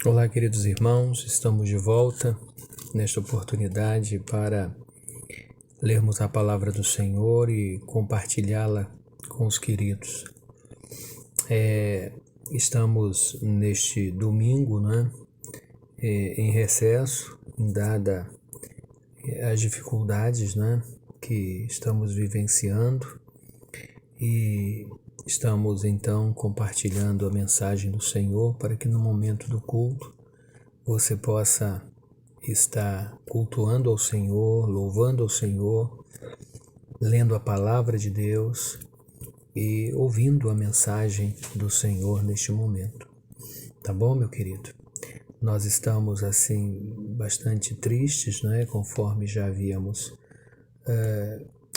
Olá, queridos irmãos, estamos de volta nesta oportunidade para lermos a palavra do Senhor e compartilhá-la com os queridos. Estamos neste domingo, em recesso, dada as dificuldades, que estamos vivenciando, e estamos então compartilhando a mensagem do Senhor para que no momento do culto você possa estar cultuando ao Senhor, louvando ao Senhor, lendo a palavra de Deus e ouvindo a mensagem do Senhor neste momento. Tá bom, meu querido? Nós estamos assim bastante tristes, conforme já havíamos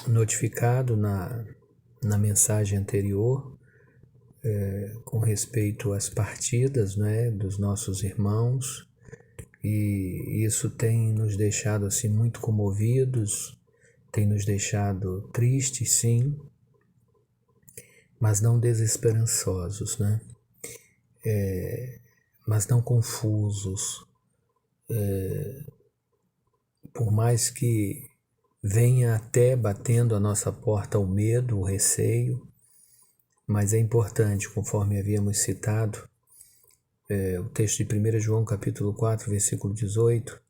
notificado na mensagem anterior, com respeito às partidas, dos nossos irmãos, e isso tem nos deixado assim muito comovidos, tem nos deixado tristes, sim, mas não desesperançosos, mas não confusos. Por mais que venha até batendo a nossa porta o medo, o receio, mas é importante, conforme havíamos citado, o texto de 1 João capítulo 4, versículo 18,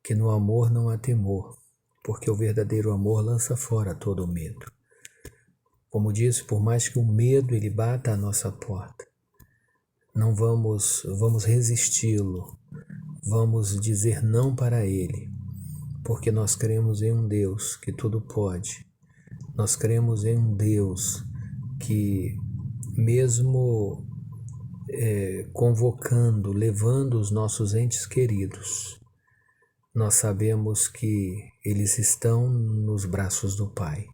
que no amor não há temor, porque o verdadeiro amor lança fora todo o medo. Como disse, por mais que o medo ele bata à nossa porta, não vamos resisti-lo, vamos dizer não para ele, porque nós cremos em um Deus que tudo pode. Nós cremos em um Deus que, mesmo convocando, levando os nossos entes queridos, nós sabemos que eles estão nos braços do Pai.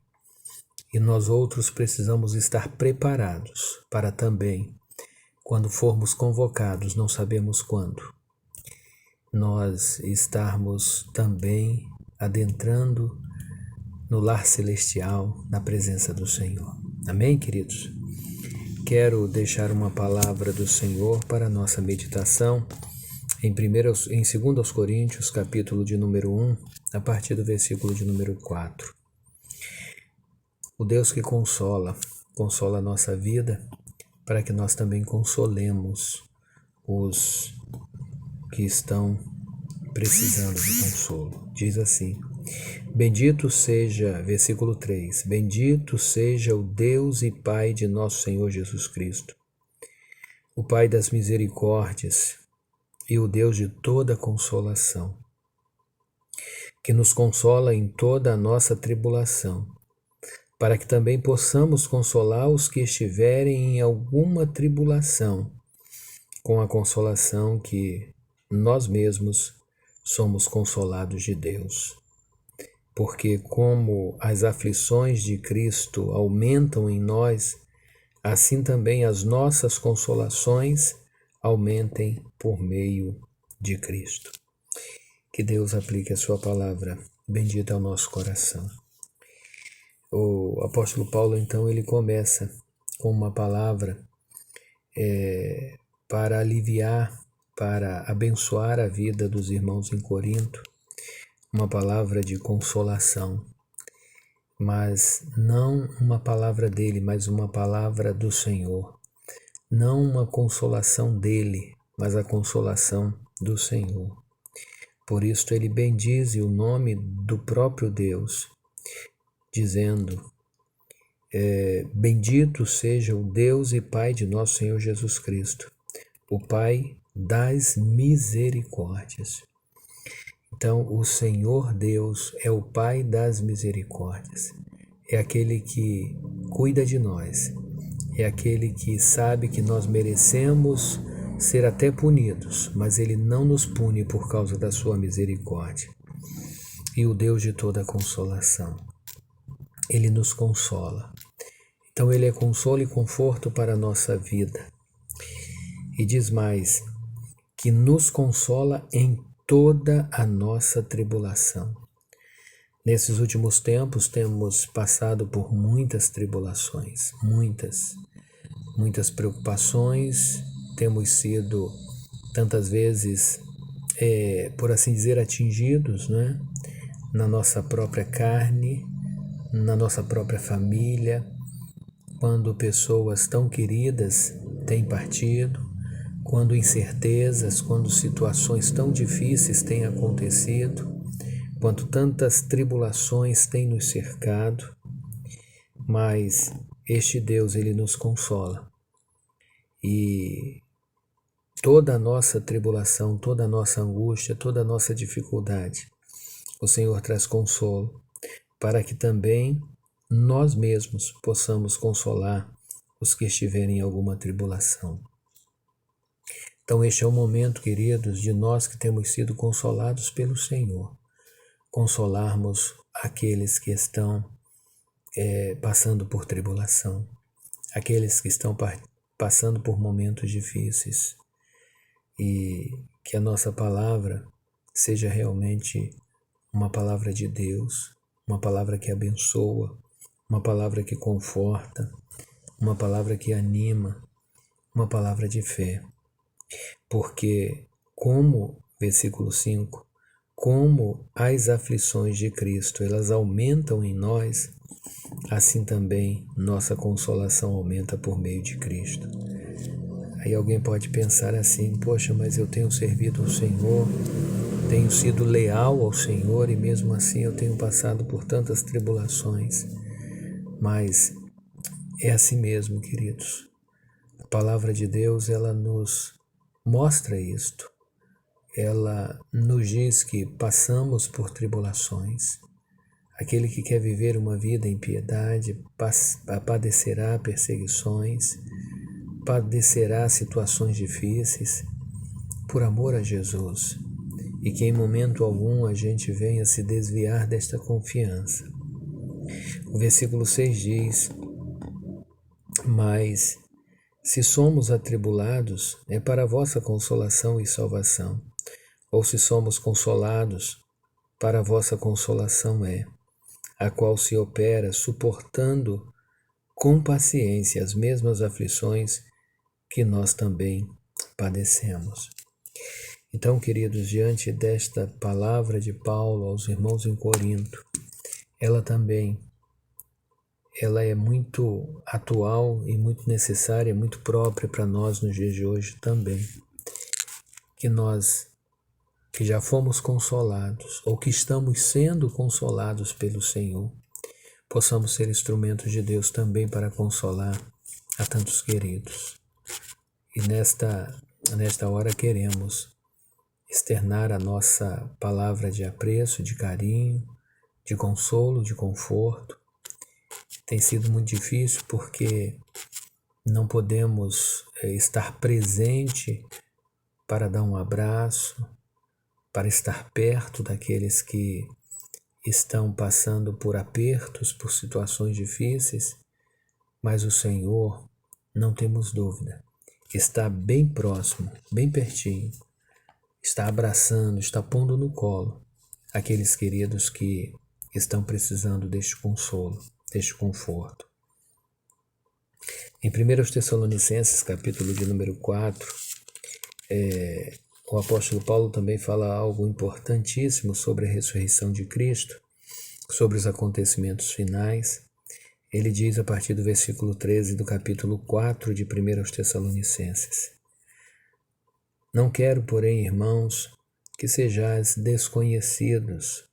E nós outros precisamos estar preparados para também, quando formos convocados, não sabemos quando, nós estarmos também adentrando no lar celestial, na presença do Senhor. Amém, queridos? Quero deixar uma palavra do Senhor para a nossa meditação em 2 Coríntios, capítulo de número 1, a partir do versículo de número 4. O Deus que consola a nossa vida, para que nós também consolemos os que estão precisando de consolo. Diz assim: bendito seja, versículo 3, bendito seja o Deus e Pai de nosso Senhor Jesus Cristo, o Pai das misericórdias e o Deus de toda consolação, que nos consola em toda a nossa tribulação, para que também possamos consolar os que estiverem em alguma tribulação, com a consolação que nós mesmos somos consolados de Deus. Porque como as aflições de Cristo aumentam em nós, assim também as nossas consolações aumentem por meio de Cristo. Que Deus aplique a sua palavra bendita ao nosso coração. O apóstolo Paulo, então, ele começa com uma palavra para aliviar, para abençoar a vida dos irmãos em Corinto, uma palavra de consolação, mas não uma palavra dele, mas uma palavra do Senhor. Não uma consolação dele, mas a consolação do Senhor. Por isso ele bendize o nome do próprio Deus, dizendo: bendito seja o Deus e Pai de nosso Senhor Jesus Cristo, o Pai das misericórdias. Então, o Senhor Deus é o Pai das misericórdias. É aquele que cuida de nós. É aquele que sabe que nós merecemos ser até punidos, mas Ele não nos pune por causa da sua misericórdia. E o Deus de toda consolação. Ele nos consola. Então Ele é consolo e conforto para a nossa vida. E diz mais, que nos consola em toda a nossa tribulação. Nesses últimos tempos temos passado por muitas tribulações, muitas preocupações, temos sido tantas vezes, por assim dizer, atingidos, né? Na nossa própria carne, na nossa própria família, quando pessoas tão queridas têm partido, quando incertezas, quando situações tão difíceis têm acontecido, quando tantas tribulações têm nos cercado, mas este Deus, Ele nos consola. E toda a nossa tribulação, toda a nossa angústia, toda a nossa dificuldade, o Senhor traz consolo, para que também nós mesmos possamos consolar os que estiverem em alguma tribulação. Então este é o momento, queridos, de nós que temos sido consolados pelo Senhor, consolarmos aqueles que estão passando por tribulação, aqueles que estão passando por momentos difíceis, e que a nossa palavra seja realmente uma palavra de Deus, uma palavra que abençoa, uma palavra que conforta, uma palavra que anima, uma palavra de fé. Porque, como, versículo 5, como as aflições de Cristo, elas aumentam em nós, assim também nossa consolação aumenta por meio de Cristo. Aí alguém pode pensar assim, poxa, mas eu tenho servido ao Senhor, tenho sido leal ao Senhor e mesmo assim eu tenho passado por tantas tribulações. Mas é assim mesmo, queridos. A palavra de Deus, ela nos mostra isto. Ela nos diz que passamos por tribulações. Aquele que quer viver uma vida em piedade padecerá perseguições, padecerá situações difíceis por amor a Jesus, e que em momento algum a gente venha se desviar desta confiança. O versículo 6 diz: mas se somos atribulados, é para a vossa consolação e salvação, ou se somos consolados, para a vossa consolação é, a qual se opera suportando com paciência as mesmas aflições que nós também padecemos. Então, queridos, diante desta palavra de Paulo aos irmãos em Corinto, ela é muito atual e muito necessária, muito própria para nós nos dias de hoje também. Que nós, que já fomos consolados, ou que estamos sendo consolados pelo Senhor, possamos ser instrumentos de Deus também para consolar a tantos queridos. E nesta hora queremos externar a nossa palavra de apreço, de carinho, de consolo, de conforto. Tem sido muito difícil porque não podemos estar presente para dar um abraço, para estar perto daqueles que estão passando por apertos, por situações difíceis, mas o Senhor, não temos dúvida, está bem próximo, bem pertinho, está abraçando, está pondo no colo aqueles queridos que estão precisando deste consolo, deste conforto. Em 1 Tessalonicenses, capítulo de número 4, o apóstolo Paulo também fala algo importantíssimo sobre a ressurreição de Cristo, sobre os acontecimentos finais. Ele diz a partir do versículo 13 do capítulo 4 de 1 Tessalonicenses: não quero, porém, irmãos, que sejais desconhecidos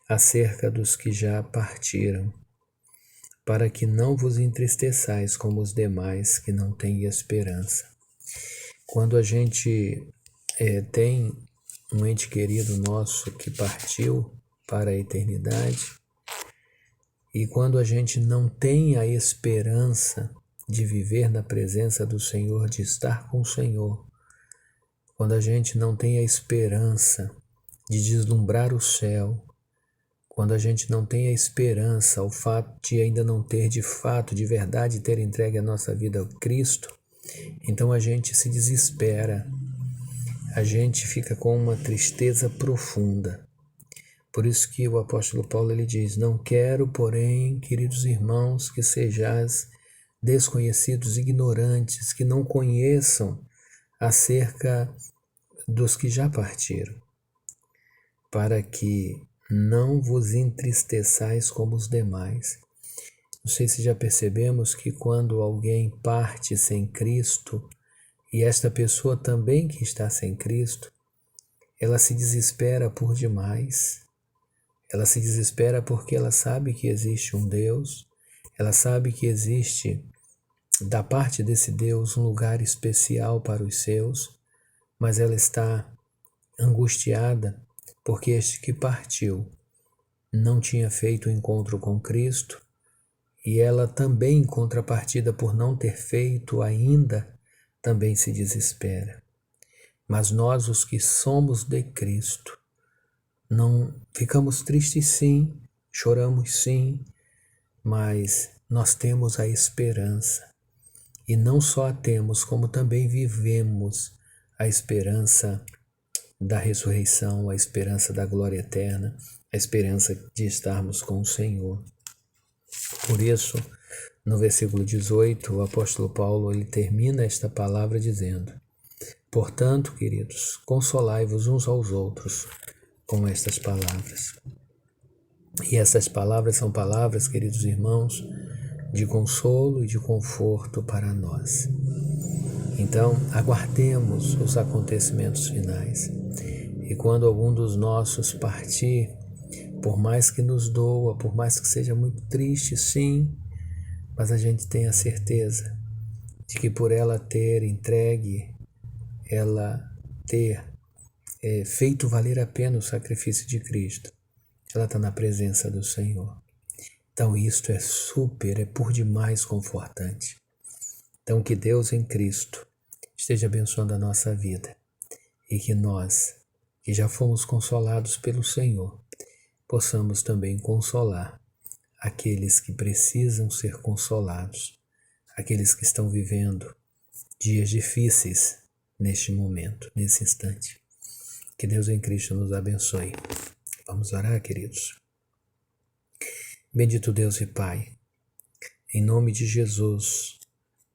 acerca dos que já partiram, para que não vos entristeçais como os demais que não têm esperança. Quando a gente tem um ente querido nosso que partiu para a eternidade, e quando a gente não tem a esperança de viver na presença do Senhor, de estar com o Senhor, quando a gente não tem a esperança de deslumbrar o céu, quando a gente não tem a esperança, o fato de ainda não ter de fato, de verdade, ter entregue a nossa vida a Cristo, então a gente se desespera, a gente fica com uma tristeza profunda. Por isso que o apóstolo Paulo ele diz: não quero, porém, queridos irmãos, que sejais desconhecidos, ignorantes, que não conheçam acerca dos que já partiram, para que não vos entristeçais como os demais. Não sei se já percebemos que quando alguém parte sem Cristo, e esta pessoa também que está sem Cristo, ela se desespera por demais. Ela se desespera porque ela sabe que existe um Deus, ela sabe que existe, da parte desse Deus, um lugar especial para os seus, mas ela está angustiada porque este que partiu não tinha feito o encontro com Cristo, e ela também, em contrapartida, por não ter feito ainda, também se desespera. Mas nós, os que somos de Cristo, não ficamos tristes sim, choramos sim, mas nós temos a esperança. E não só a temos, como também vivemos a esperança da ressurreição, a esperança da glória eterna, a esperança de estarmos com o Senhor. Por isso, no versículo 18, o apóstolo Paulo ele termina esta palavra dizendo: portanto, queridos, consolai-vos uns aos outros com estas palavras. E essas palavras são palavras, queridos irmãos, de consolo e de conforto para nós. Então, aguardemos os acontecimentos finais. E quando algum dos nossos partir, por mais que nos doa, por mais que seja muito triste, sim, mas a gente tem a certeza de que por ela ter entregue, ela ter feito valer a pena o sacrifício de Cristo, ela está na presença do Senhor. Então isto é por demais confortante. Então que Deus em Cristo esteja abençoando a nossa vida e que nós, que já fomos consolados pelo Senhor, possamos também consolar aqueles que precisam ser consolados, aqueles que estão vivendo dias difíceis neste momento, nesse instante. Que Deus em Cristo nos abençoe. Vamos orar, queridos. Bendito Deus e Pai, em nome de Jesus,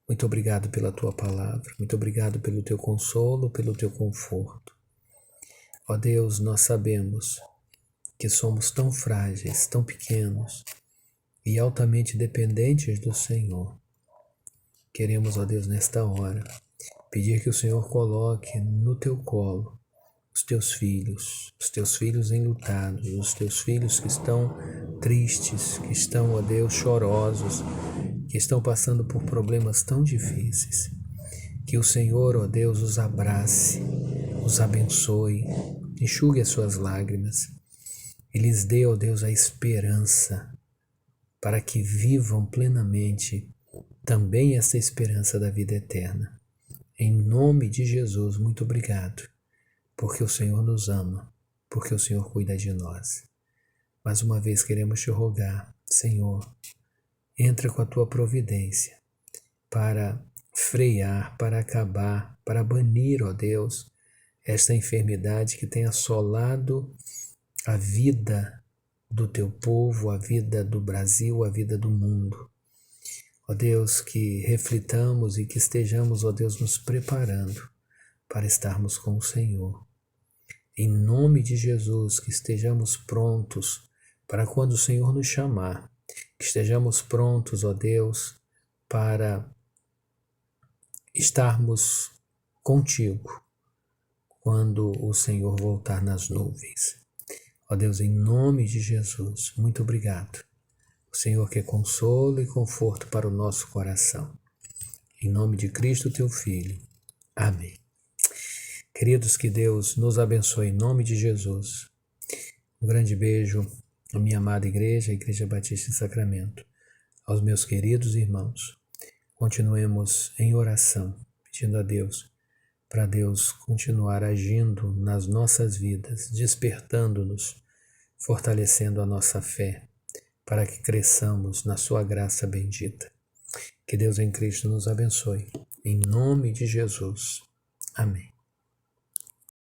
muito obrigado pela Tua palavra, muito obrigado pelo Teu consolo, pelo Teu conforto. Ó Deus, nós sabemos que somos tão frágeis, tão pequenos e altamente dependentes do Senhor. Queremos, ó Deus, nesta hora, pedir que o Senhor coloque no Teu colo os Teus filhos enlutados, os Teus filhos que estão tristes, que estão, ó Deus, chorosos, que estão passando por problemas tão difíceis. Que o Senhor, ó Deus, os abrace, os abençoe, enxugue as suas lágrimas e lhes dê, ó Deus, a esperança para que vivam plenamente também essa esperança da vida eterna. Em nome de Jesus, muito obrigado, porque o Senhor nos ama, porque o Senhor cuida de nós. Mais uma vez queremos te rogar, Senhor, entra com a tua providência para frear, para acabar, para banir, ó Deus, esta enfermidade que tem assolado a vida do teu povo, a vida do Brasil, a vida do mundo. Ó Deus, que reflitamos e que estejamos, ó Deus, nos preparando para estarmos com o Senhor. Em nome de Jesus, que estejamos prontos para quando o Senhor nos chamar, que estejamos prontos, ó Deus, para estarmos contigo quando o Senhor voltar nas nuvens. Ó Deus, em nome de Jesus, muito obrigado. O Senhor que é consolo e conforto para o nosso coração. Em nome de Cristo, teu Filho. Amém. Queridos, que Deus nos abençoe em nome de Jesus. Um grande beijo à minha amada igreja, a Igreja Batista em Sacramento. Aos meus queridos irmãos, continuemos em oração, pedindo a Deus, para Deus continuar agindo nas nossas vidas, despertando-nos, fortalecendo a nossa fé, para que cresçamos na sua graça bendita. Que Deus em Cristo nos abençoe. Em nome de Jesus. Amém.